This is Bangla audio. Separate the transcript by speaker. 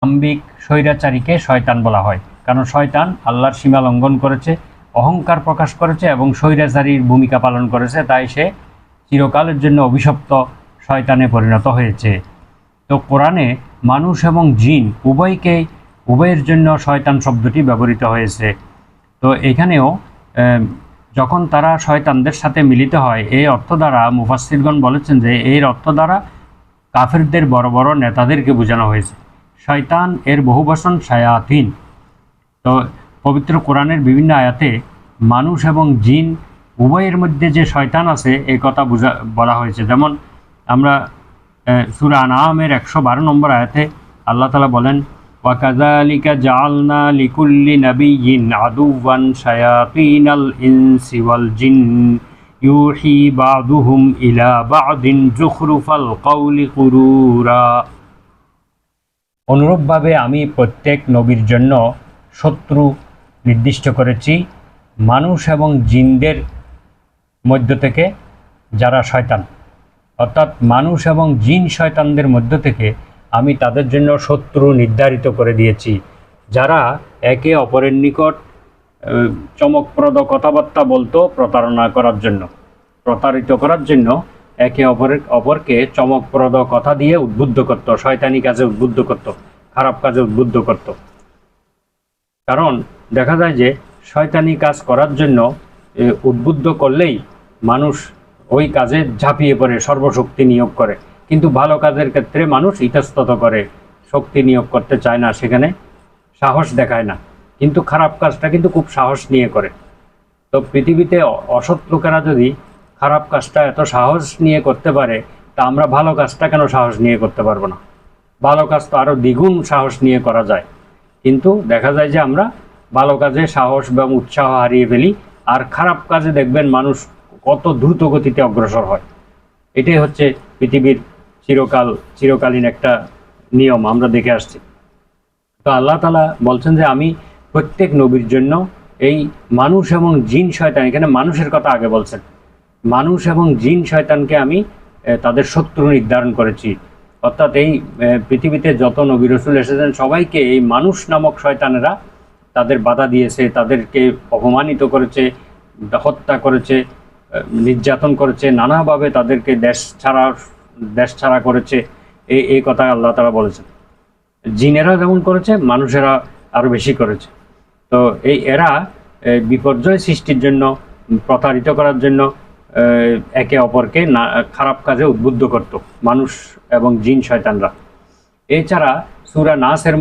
Speaker 1: দাম্ভিক স্বৈরাচারীকে শয়তান বলা হয়, কারণ শয়তান আল্লাহর সীমা লঙ্ঘন করেছে, অহংকার প্রকাশ করেছে এবং স্বৈরাচারীর ভূমিকা পালন করেছে, তাই সে চিরকালের জন্য অভিশপ্ত শয়তানে পরিণত হয়েছে। তো কোরআনে মানুষ এবং জিন উভয়ের জন্য শয়তান শব্দটি ব্যবহৃত হয়েছে। তো এখানেও যখন তারা শয়তানদের সাথে মিলিত হয়, এই অর্থ দ্বারা মুফাসসিরগণ বলেছেন যে এর অর্থ দ্বারা কাফেরদের বড় বড় নেতাদেরকে বোঝানো হয়েছে। শয়তান এর বহুবচন শায়াতিন। তো পবিত্র কোরআনের বিভিন্ন আয়াতে মানুষ এবং জিন উভয়ের মধ্যে যে শয়তান আছে এই কথা বলা হয়েছে। যেমন আমরা সূরা আনআমের 112 নম্বর আয়াতে আল্লাহ তাআলা বলেন, ওয়াকাযালিকা জাআলনা লিকুল্লি নাবিয়্যিন আদুওয়ান শায়াতিনাল ইনসি ওয়াল জিন ইউহি বা'দুহুম ইলা বা'দিন যুখরুফাল কওলি গুরুরা। অনুরূপভাবে আমি প্রত্যেক নবীর জন্য শত্রু নির্দিষ্ট করেছি মানুষ এবং জিনদের মধ্য থেকে যারা শয়তান, অর্থাৎ মানুষ এবং জিন শয়তানদের মধ্য থেকে আমি তাদের জন্য শত্রু নির্ধারিত করে দিয়েছি, যারা একে অপরের নিকট চমকপ্রদ কথাবার্তা বলতো প্রতারিত করার জন্য একে অপরকে চমকপ্রদ কথা দিয়ে উদ্বুদ্ধ করত, শয়তানি কাজে উদ্বুদ্ধ করত, খারাপ কাজে উদ্বুদ্ধ করত। কারণ দেখা যায় যে শয়তানি কাজ করার জন্য উদ্বুদ্ধ করলেই মানুষ ওই কাজে ঝাঁপিয়ে পড়ে, সর্বশক্তি নিয়োগ করে। কিন্তু ভালো কাজের ক্ষেত্রে মানুষ ইতস্তত করে, শক্তি নিয়োগ করতে চায় না, সেখানে সাহস দেখায় না। কিন্তু খারাপ কাজটা কিন্তু খুব সাহস নিয়ে করে। তো পৃথিবীতে অসৎ লোকেরা যদি খারাপ কাজটা এত সাহস নিয়ে করতে পারে, তা আমরা ভালো কাজটা কেন সাহস নিয়ে করতে পারবো না? ভালো কাজ তো আরও দ্বিগুণ সাহস নিয়ে করা যায়। কিন্তু দেখা যায় যে আমরা ভালো কাজে সাহস এবং উৎসাহ হারিয়ে ফেলি, আর খারাপ কাজে দেখবেন মানুষ কত দ্রুত গতিতে অগ্রসর হয়। এটাই হচ্ছে পৃথিবীর চিরকালীন একটা নিয়ম আমরা দেখে আসছি। তো আল্লাহ তাআলা বলছেন যে আমি প্রত্যেক নবীর জন্য এই মানুষ এবং জিন শয়তান, এখানে মানুষের কথা আগে বলছেন, মানুষ এবং জিন শয়তানকে আমি তাদের শত্রু নির্ধারণ করেছি। অর্থাৎ এই পৃথিবীতে যত নবী রাসূল এসেছেন সবাইকে এই মানুষ নামক শয়তানেরা তাদের বাধা দিয়েছে, তাদেরকে অপমানিত করেছে, হত্যা করেছে, নির্যাতন করেছে, নানাভাবে তাদেরকে দেশ ছাড়া করেছে। এই কথা আল্লাহ তাআলা বলেছেন। জিনেরা যেমন করেছে, মানুষেরা আরও বেশি করেছে। তো এরা বিপর্যয় সৃষ্টির জন্য, প্রতারিত করার জন্য একে অপরকে খারাপ কাজে উদ্বুদ্ধ করত মানুষ এবং জিন শয়তানরা। এছাড়া সূরা নাসের